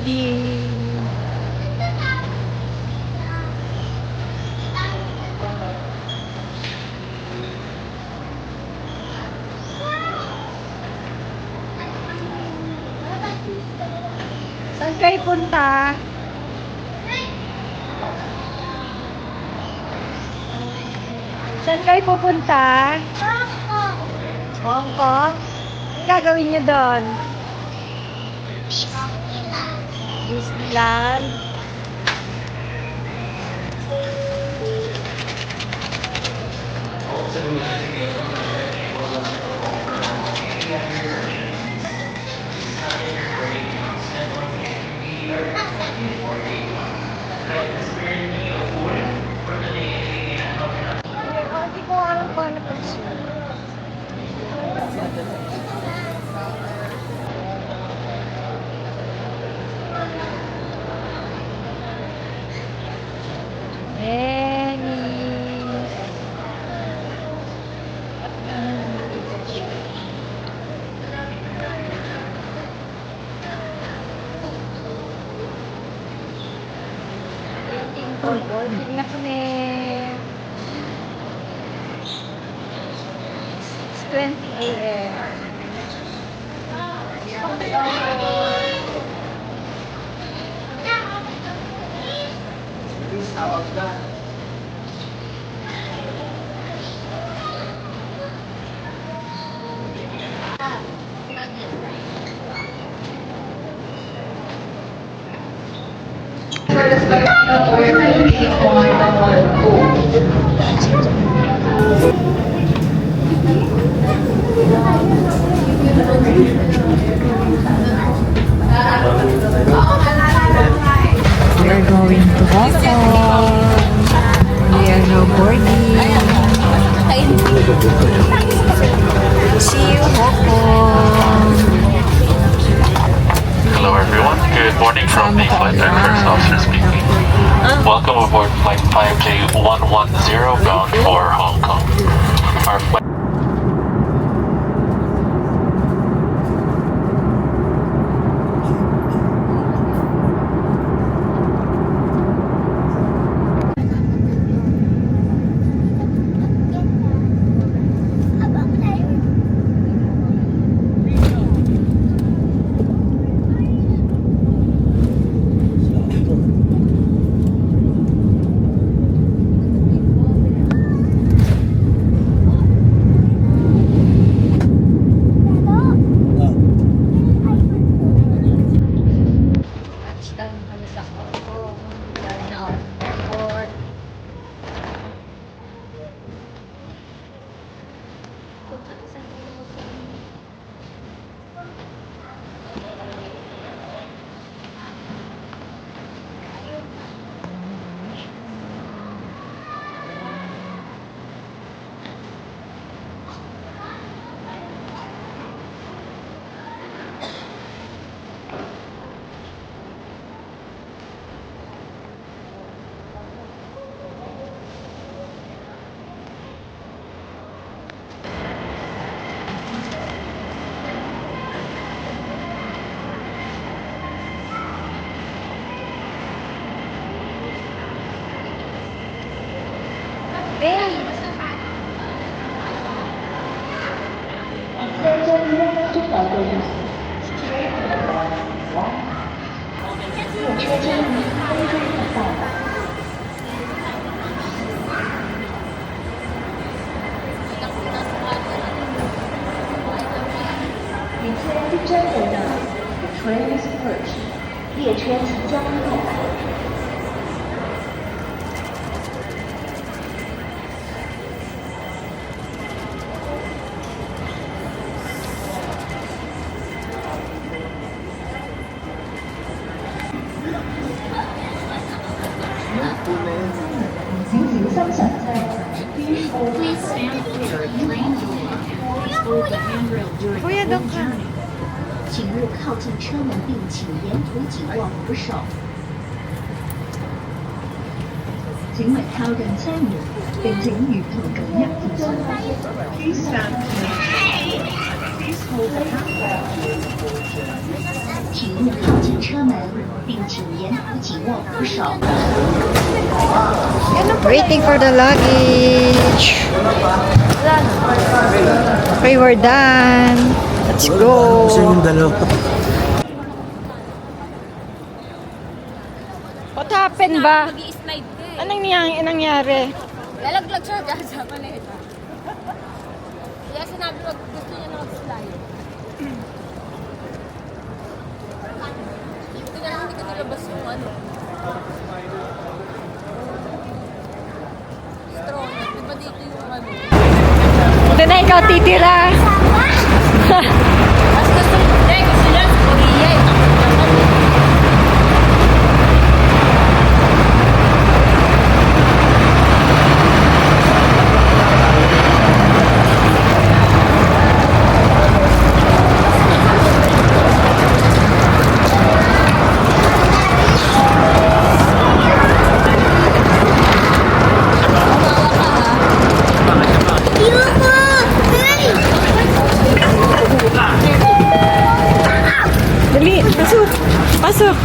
boarding. Saan kayo punta? Saan kayo pupunta? Hong Kong? Ang gagawin niyo doon? Disneyland? Hindi ko alam paano pagsulat. Boarding na kami. 6:20 a.m. We're going to Hong Kong. We are now boarding. See you, Hong Kong. Hello everyone, good morning from the Flight Director's Officer speaking. Welcome aboard Flight 5J110 bound for Hong Kong. Our flight The train is approaching. 列车即将到达。请您分享在 Please stand clear of train door and hold the handrail during Kuya, the doon whole ka. journey. 请勿靠近车门，并请沿途紧握扶手。請勿靠近車門，並請沿途緊握扶手。Please stand clear. Please 请勿靠近车门，并请沿途紧握扶手。 Waiting for the luggage. Okay, we're done. Let's go. What happened ba? Mag-i-slide ka eh. Anong nangyari? Lalaglag siya dyan sa maleta. Kaya sinabi ko, gusto niya na mag-slide. Hindi na lang hindi ko nilabas yung ano. Strong. Diba dito yung ano? Ito na ikaw titira. Mas gusto niya sa Korea eh. Dali, pasok. Pasok.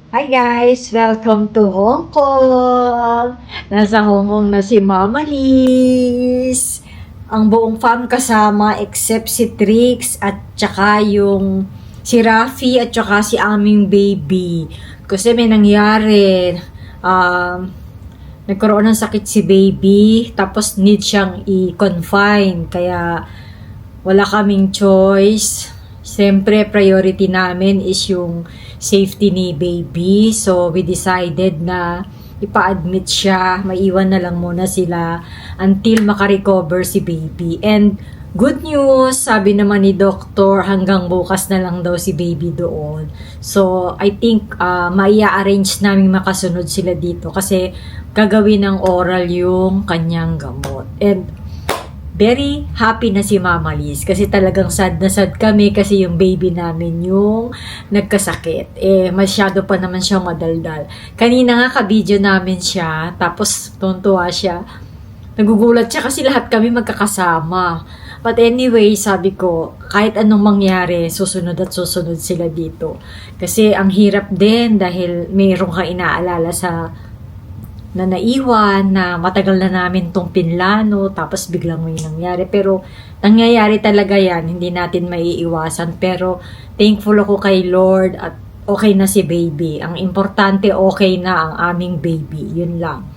Hi guys! Welcome to Hong Kong! Nasa Hong Kong na si Mama Liz. Ang buong fam kasama except si Trix at tsaka yung si Rafi at tsaka si aming baby. Kasi may nangyari. Nagkaroon ng sakit si baby tapos need siyang i-confine. Kaya wala kaming choice. Siyempre, priority namin is yung safety ni baby. So, we decided na ipa-admit siya. Maiwan na lang muna sila until makarecover si baby. And good news, sabi naman ni doktor, hanggang bukas na lang daw si baby doon. So, I think maia-arrange namin makasunod sila dito kasi gagawin ng oral yung kanyang gamot. And very happy na si Mama Liz kasi talagang sad na sad kami kasi yung baby namin yung nagkasakit. Masyado pa naman siya madaldal. Kanina nga ka-video namin siya tapos tuntua siya. Nagugulat siya kasi lahat kami magkakasama. But anyway, sabi ko, kahit anong mangyari, susunod at susunod sila dito. Kasi ang hirap din dahil mayroong kang inaalala sa na naiwan, na matagal na namin tong pinlano, tapos biglang may nangyari. Pero, nangyayari talaga yan, hindi natin maiiwasan. Pero, thankful ako kay Lord at okay na si baby. Ang importante, okay na ang aming baby. Yun lang.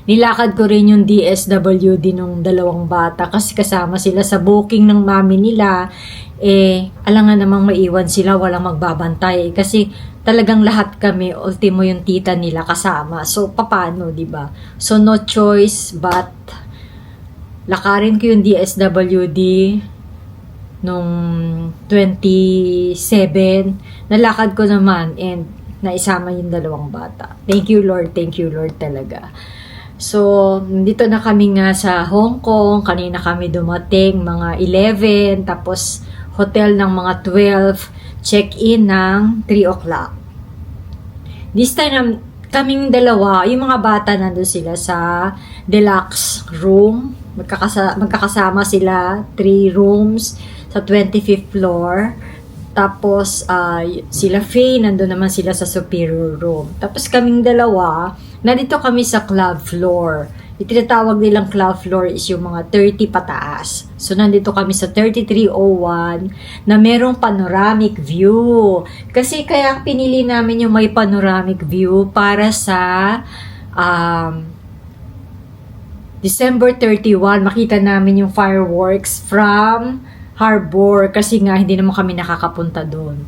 nilakad ko rin yung DSWD nung dalawang bata kasi kasama sila sa booking ng mami nila. Alangan namang maiwan sila, walang magbabantay. Kasi talagang lahat kami, ultimo yung tita nila kasama. So, paano, di ba? So, no choice but lakarin ko yung DSWD nung 27. Nalakad ko naman and naisama yung dalawang bata. Thank you Lord talaga. So, dito na kami nga sa Hong Kong. Kanina kami dumating, mga 11. Tapos, hotel ng mga 12. Check-in ng 3 o'clock. This time, kaming dalawa, yung mga bata nandun sila sa deluxe room. Magkakasama sila, 3 rooms sa 25th floor. Tapos, sila Faye, nandun naman sila sa superior room. Tapos kaming dalawa, nandito kami sa club floor. Yung tinatawag nilang club floor is yung mga 30 pataas. So, nandito kami sa 3301 na merong panoramic view. Kasi kaya pinili namin yung may panoramic view para sa December 31, makita namin yung fireworks from Harbor kasi nga hindi naman kami nakakapunta doon.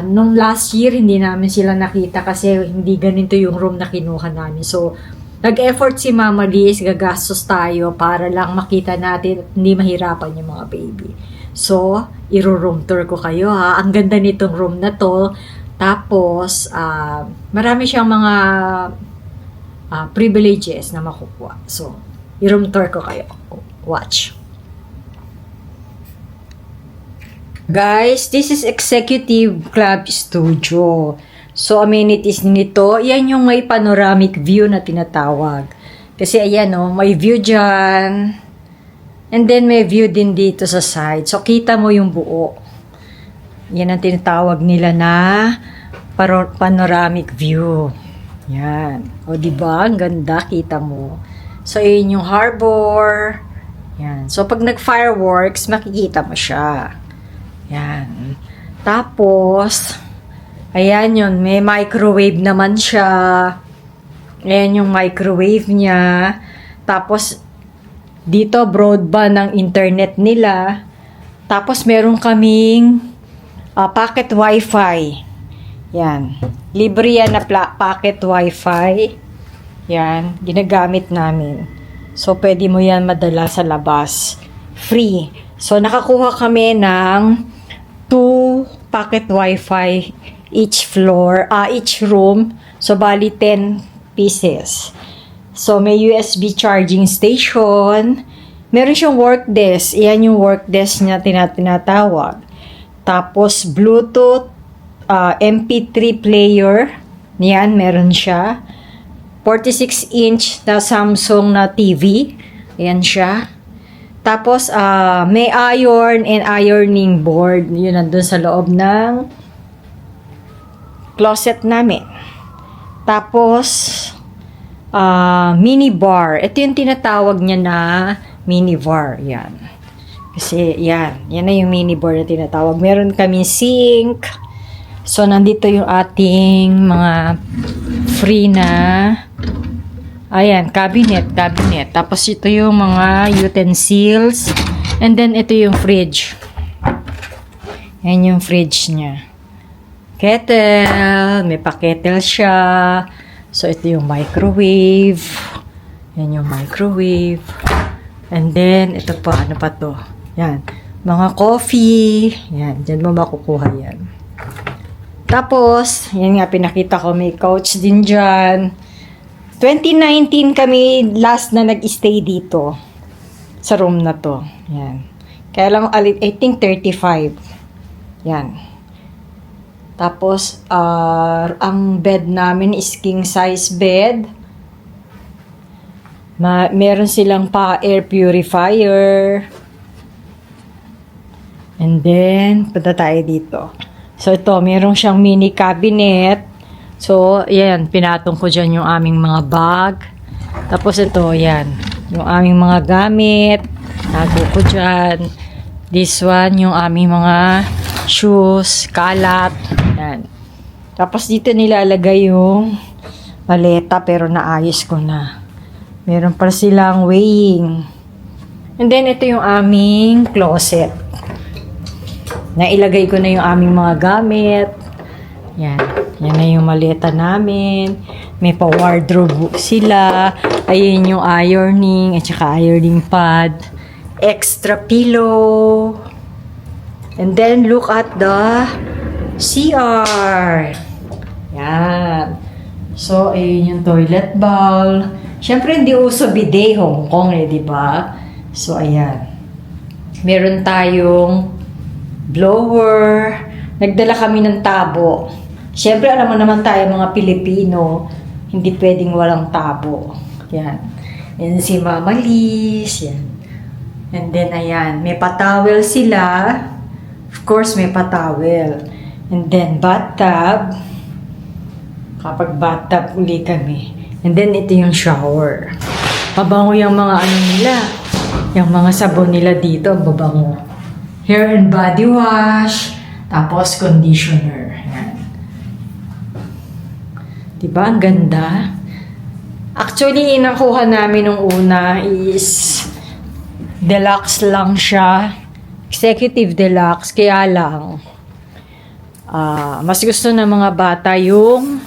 Nung last year, hindi namin sila nakita kasi hindi ganito yung room na kinuha namin. So, nag-effort si Mama Liz, gagastos tayo para lang makita natin at hindi mahirapan yung mga baby. So, iro-room tour ko kayo ha. Ang ganda nitong room na to. Tapos, marami siyang mga privileges na makukuha. So, i-room tour ko kayo. Watch. Guys, this is Executive Club Studio. So, amenities nito, yan yung may panoramic view na tinatawag. Kasi ayan may view dyan. And then may view din dito sa side. So, kita mo yung buo. Yan ang tinatawag nila na panoramic view. Yan. O, diba? Ang ganda, kita mo. So, yun yung harbor. Yan. So, pag nag-fireworks, makikita mo siya. Yan. Tapos, ayan yun, may microwave naman siya. Ayan yung microwave niya. Tapos, dito broadband ng internet nila. Tapos, meron kaming pocket wifi. Yan. Libre yan na pocket wifi. Yan. Ginagamit namin. So, pwede mo yan madala sa labas. Free. So, nakakuha kami ng 2 pocket wifi each floor, each room. So, bali 10 pieces. So, may USB charging station. Meron siyang work desk. Iyan yung work desk niya tinatawag. Tapos, Bluetooth, MP3 player. Yan, meron siya. 46-inch na Samsung na TV. Ayan siya. Tapos, may iron and ironing board. Yun, nandun sa loob ng closet namin. Tapos, mini bar. Ito yung tinatawag niya na mini bar. Yan. Kasi, yan. Yan na yung mini bar na tinatawag. Meron kami sink. So, nandito yung ating mga free na cabinet. Tapos ito yung mga utensils. And then ito yung fridge. Ayan yung fridge niya. Kettle. May pa-kettle siya. So ito yung microwave. Yan yung microwave. And then ito pa. Ano pa to? Yan. Mga coffee. Yan. Diyan mo makukuha yan. Tapos, yan nga pinakita ko. May couch din dyan. 2019 kami last na nag-stay dito sa room na to. Yan. Kaya lang, I think 35. Yan. Tapos, ang bed namin is king size bed. Meron silang air purifier. And then, punta tayo dito. So, ito, meron siyang mini cabinet. So, yan, pinatong ko dyan yung aming mga bag. Tapos ito, yan, yung aming mga gamit. Tago ko dyan. This one, yung aming mga shoes, kalat. Yan. Tapos dito nilalagay yung maleta pero naayos ko na. Meron pa silang weighing. And then, ito yung aming closet. Nailagay ko na yung aming mga gamit. Yan. Yan na yung maleta namin. May pa-wardrobe sila. Ayun yung ironing at saka ironing pad. Extra pillow. And then, look at the CR. Yan. So, ayun yung toilet bowl. Siyempre, hindi uso bidet Hong Kong di ba? So, ayan. Meron tayong blower. Nagdala kami ng tabo. Siyempre, alam mo naman tayo mga Pilipino, hindi pwedeng walang tabo. Yan. Yan si Mama Liz. Yan. And then, ayan. May patawel sila. Of course, may patawel. And then, bathtub. Kapag bathtub uli kami. And then, ito yung shower. Mabango yung mga ano nila. Yung mga sabon nila dito, babango. Hair and body wash. Tapos, conditioner. Yan. Diba? Ang ganda. Actually, nakuha namin nung una is deluxe lang siya. Executive deluxe. Kaya lang, mas gusto ng mga bata yung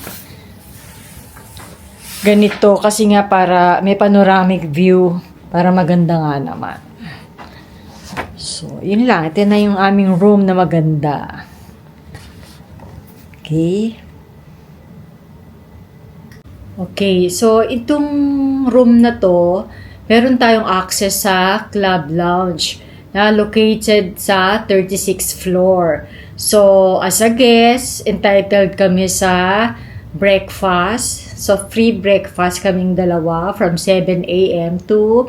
ganito kasi nga para may panoramic view para maganda nga naman. So, yun lang. Ito na yung aming room na maganda. Okay. Okay. So, itong room na to, meron tayong access sa club lounge na located sa 36th floor. So, as a guest, entitled kami sa breakfast. So, free breakfast kaming dalawa from 7 a.m. to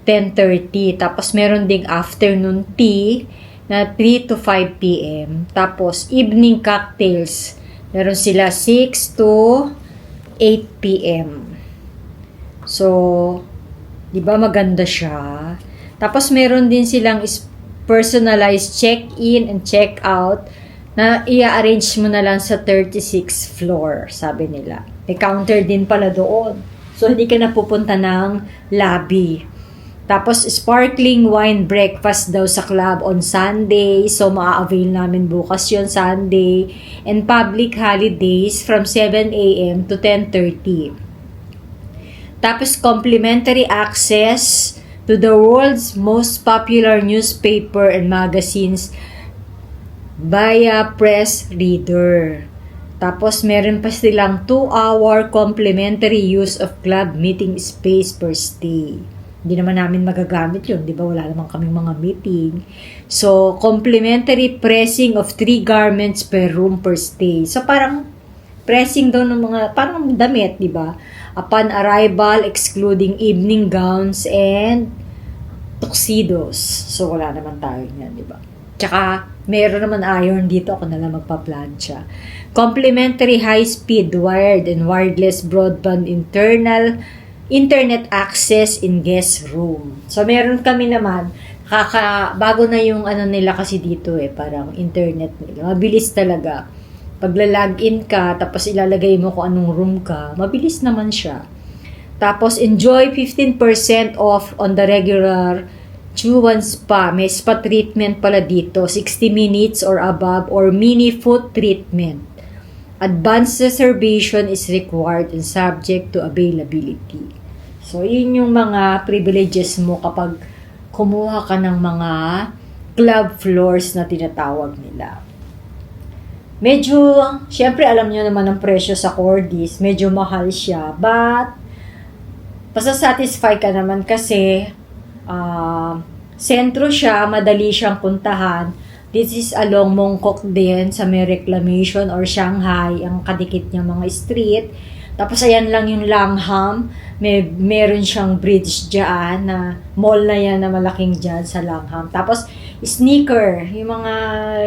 10:30. Tapos, meron ding afternoon tea na 3 to 5 p.m. Tapos, evening cocktails. Meron sila 6 to 8 p.m. So, di ba maganda siya? Tapos, meron din silang personalized check-in and check-out na i-arrange mo na lang sa 36th floor, sabi nila. May counter din pala doon. So, hindi ka na pupunta ng lobby. Tapos, sparkling wine breakfast daw sa club on Sunday. So, maa-avail namin bukas yon Sunday. And public holidays from 7 a.m. to 10:30. Tapos, complimentary access to the world's most popular newspaper and magazines via press reader. Tapos, meron pa silang 2-hour complimentary use of club meeting space per stay. Hindi naman namin magagamit yun, di ba? Wala naman kaming mga meeting. So, complimentary pressing of 3 garments per room per stay. So, parang pressing daw ng mga, parang damit, di ba? Upon arrival, excluding evening gowns and tuxedos. So, wala naman tayo yan, di ba? Tsaka, meron naman iron dito. Ako na lang magpa-plancha. Complimentary high-speed wired and wireless broadband internet access in guest room. So, meron kami naman, bago na yung ano nila kasi dito parang internet nila. Mabilis talaga. Pagla-login ka, tapos ilalagay mo kung anong room ka, mabilis naman siya. Tapos, enjoy 15% off on the regular Chuan Spa. May spa treatment pala dito, 60 minutes or above, or mini foot treatment. Advanced reservation is required and subject to availability. So, yun yung mga privileges mo kapag kumuha ka ng mga club floors na tinatawag nila. Medyo, syempre alam nyo naman ang presyo sa Cordis, medyo mahal siya, but pasasatisfy ka naman kasi sentro siya, madali siyang puntahan. This is along Mongkok din sa may Reclamation or Shanghai, ang kadikit niyang mga street. Tapos ayan lang yung Langham, meron siyang bridge dyan na mall na yan na malaking dyan sa Langham. Tapos sneaker, yung mga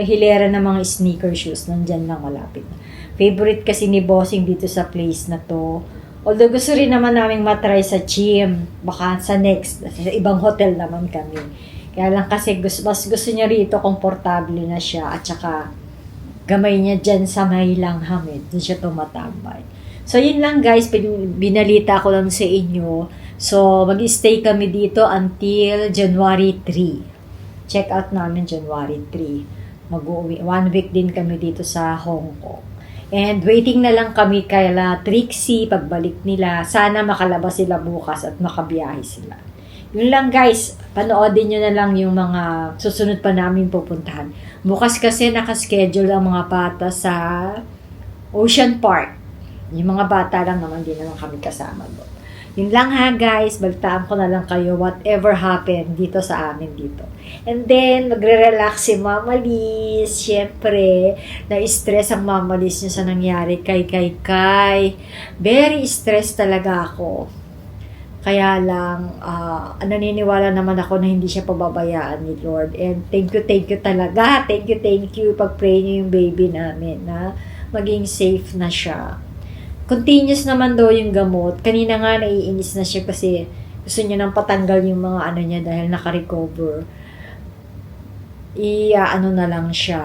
hilera na mga sneaker shoes, nandyan lang malapit. Favorite kasi ni Bossing dito sa place na to. Although gusto rin naman namin matry sa gym, baka sa next, sa ibang hotel naman kami. Kaya lang kasi mas gusto niya rito, komportable na siya at saka gamay niya dyan sa may Langham doon siya tumatambay. So yun lang guys, binalita ko lang sa inyo. So, mag-stay kami dito until January 3. Check out namin January 3. Mag-uwi. 1 week din kami dito sa Hong Kong. And waiting na lang kami kayla Trixie pagbalik nila. Sana makalabas sila bukas at makabiyahe sila. Yun lang guys, panoodin nyo na lang yung mga susunod pa namin pupuntahan. Bukas kasi nakaschedule ang mga bata sa Ocean Park. Yung mga bata lang naman, din naman kami kasama doon. Yun lang ha guys, balitaan ko na lang kayo whatever happened dito sa amin dito. And then, magre-relax si Mama Liz. Siyempre, na-stress ang Mama Liz niya sa nangyari kay. Very stressed talaga ako. Kaya lang, naniniwala naman ako na hindi siya pababayaan ni Lord. And thank you talaga. Thank you. Pag-pray niyo yung baby namin na maging safe na siya. Continuous naman daw yung gamot. Kanina nga naiinis na siya kasi gusto niya nang patanggal yung mga ano niya dahil naka-recover. Na lang siya,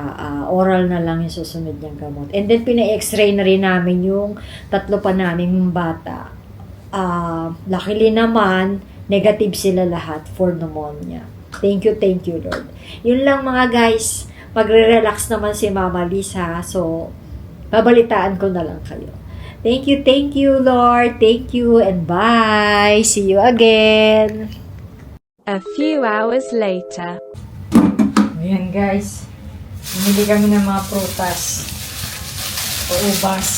oral na lang yung susunod niyang gamot. And then pina-x-ray na rin namin yung 3 pa naming bata. Luckily naman, negative sila lahat for pneumonia. Thank you Lord. Yun lang mga guys. Magre-relax naman si Mama Lisa. So, babalitaan ko na lang kayo. Thank you, Lord. Thank you, and bye. See you again. A few hours later. Ayan, guys. Bumili kami ng mga prutas. O ubas.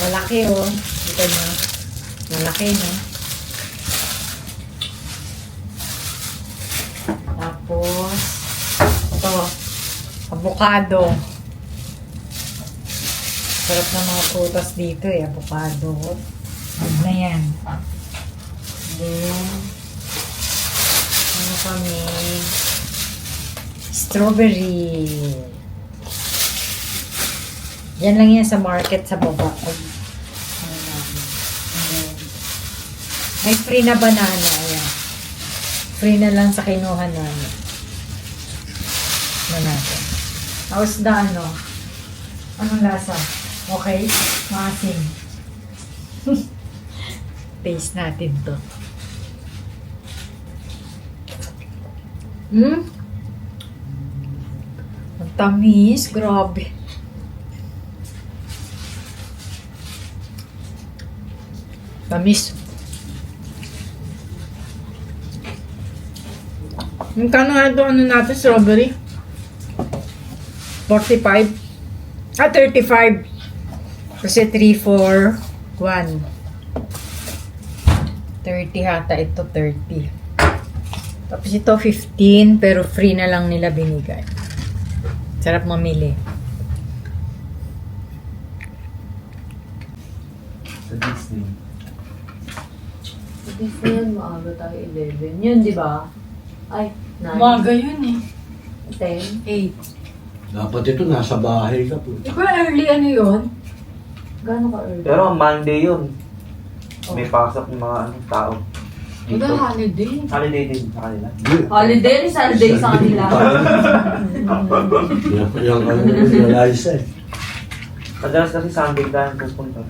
Malaki, oh. Dito na. Malaki, no? Tapos, ito. Avocado. Sarap ng mga prutas dito eh. Avocado. Ano na yan. Then, ano kami? Strawberry. Yan lang yan sa market sa baba. May free na banana. Ayan. Free na lang sa kinuha namin. Natin. How's the ano? Anong lasa? Okay? Maasim. Taste natin to. Ang tamis. Grabe. Tamis. Magkano nga ito ano natin? Strawberry? 45? 35. Kasi 3, 4, 1. 30 hata ito, 30. Tapos ito 15, pero free na lang nila binigay. Sarap mamili. Sa Disney. Sa Disney yan, maaga tayo 11. Yun, di ba? Ay, 9. Umaga yun eh. 10. 8. Dapat ito nasa bahay ka po. Di ba early ano yun? Gano'n ka early? Pero Monday yun. May pasok ng mga tao. Wala holiday. Holiday din sa kanila. Holiday, Saturday sa kanila. Yung ano yung license. Madalas kasi Sunday dahil pupunta.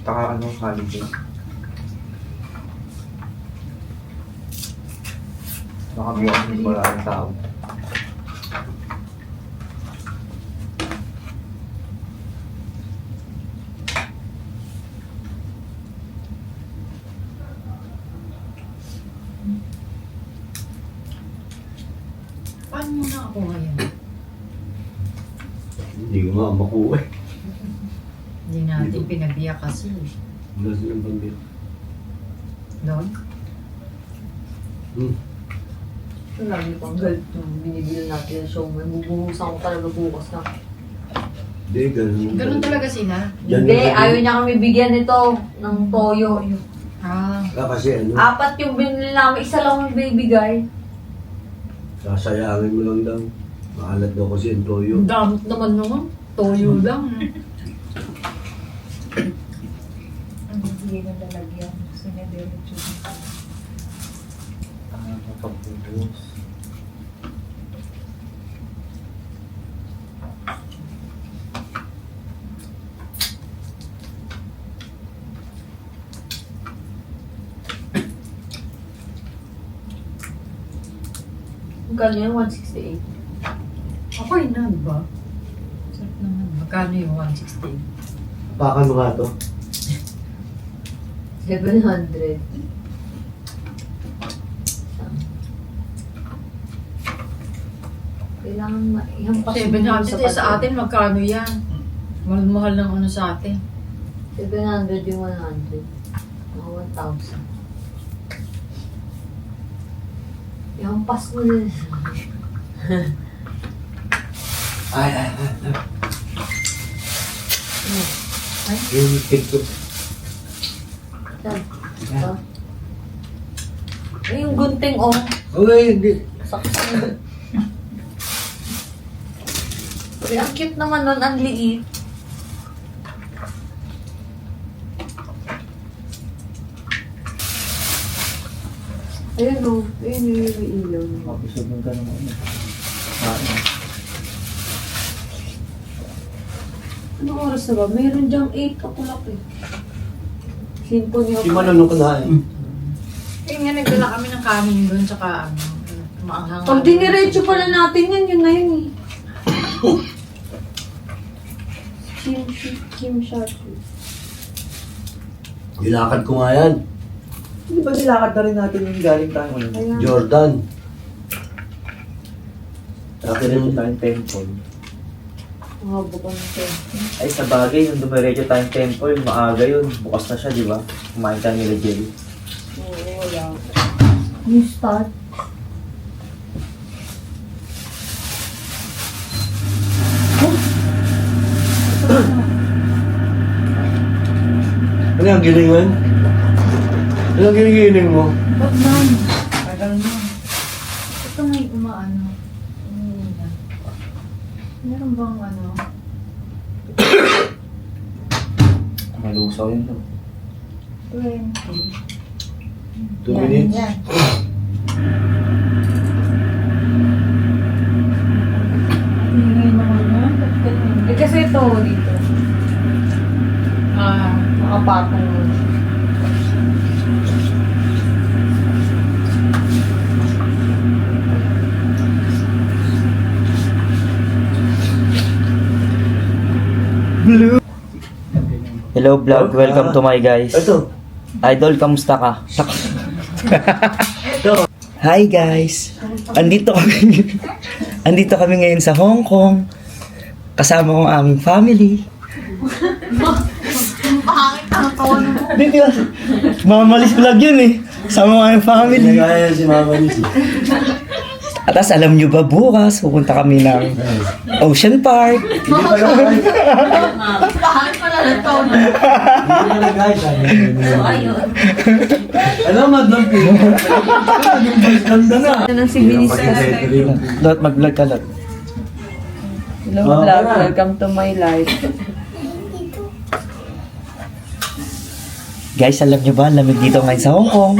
Taka holiday. Nakabukas din wala ang tao. Paano mo na ako ngayon? Hindi ko nga makuha eh. Hindi natin pinabiyak kasi. Wala silang pambira. Doon? Ito lagi pang galit yung binibili natin yung show. May bubuhusan ko talaga bukas na. Hindi, ganun. Ganun talaga sila. Yan Hindi, yung- ayaw niya kami bigyan nito ng toyo. Ah. Kasi ano, 4 yung binili namin, isa lang yung bibigay. sasayangin mo lang daw. Maalat daw kasi yung toyo. Ang damot naman naman. Toyo lang. Ang hindi na lalagyan. Gusto niya diretso. Pagputos. Magkano yan? 168. Okay na, di ba? Sarap naman. Magkano yung 160? Pakan mo nga to. 700. Kailangan ihampas mo 700 sa atin, magkano yan? Mahal-mahal ng ano sa atin. 700 yung 100. Mga 1,000. Ihampas mo na. Ay. Yung TikTok. Saan? Ito? Ay, yung gunting, oh. Okay, hindi. Saksan. Ay, ang cute naman nun, ang liit. Ayun, oh. Ayun, yung ilaw. Mabusog ng ganun ano. Anong oras na ba? Meron diyang 8 o'clock eh. Symphony of Si Manong kunain. Eh nga, nagdala kami ng kanin doon, tsaka ano, maanghang. Pag diniretso pala natin yan, yun na yun eh. Kim Shachi. Nilakad ko nga yan. Hindi ba nilakad na rin natin yung galing tayo ngayon? Ayan. Jordan. Diretso tayong temple. Mahaba ka ng tempo. Ay, sa bagay, nung dumiretso tayong temple, maaga yun. Bukas na siya, di ba? Kumain tayo nila Jelly. Oo, wala. New start. Ano yung gilingan? Ano yung ginigiling mo? Ba't man? Tagal na. Ito may umaano. Umiina. Meron bang ano? Malusaw yun to. 20. 2 minutes? Yan. Ingay naman yan. Ba't ganun? Eh kasi ito dito. Nakapatong. Hello vlog, welcome to my guys. Ito. Idol, kamusta ka? Hi guys. Andito kami. Andito kami ngayon sa Hong Kong. Kasama ko ang aming family. Hindi ba? Mamalis vlog yun eh. Sama ko ang aming family. Nagaya si Mama Nisi. At as alam nyo ba, bukas pupunta kami ng Ocean Park. Hindi pa lang guys. Hindi pa lang guys. Ano, madlang po. Ganda na. Ano si Vinicius? Lot, mag-vlog ka lot. Hello vlog, welcome to my life. Guys, alam nyo ba, lamig dito ngayon sa Hong Kong.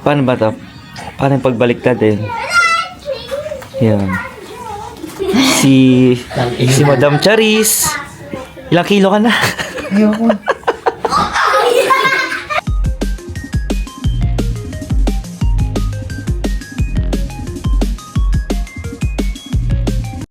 Paano ba to? Paano yung pagbaliktad eh? Yan. Si Madam Charis. Ilang kilo ka na? Ayoko.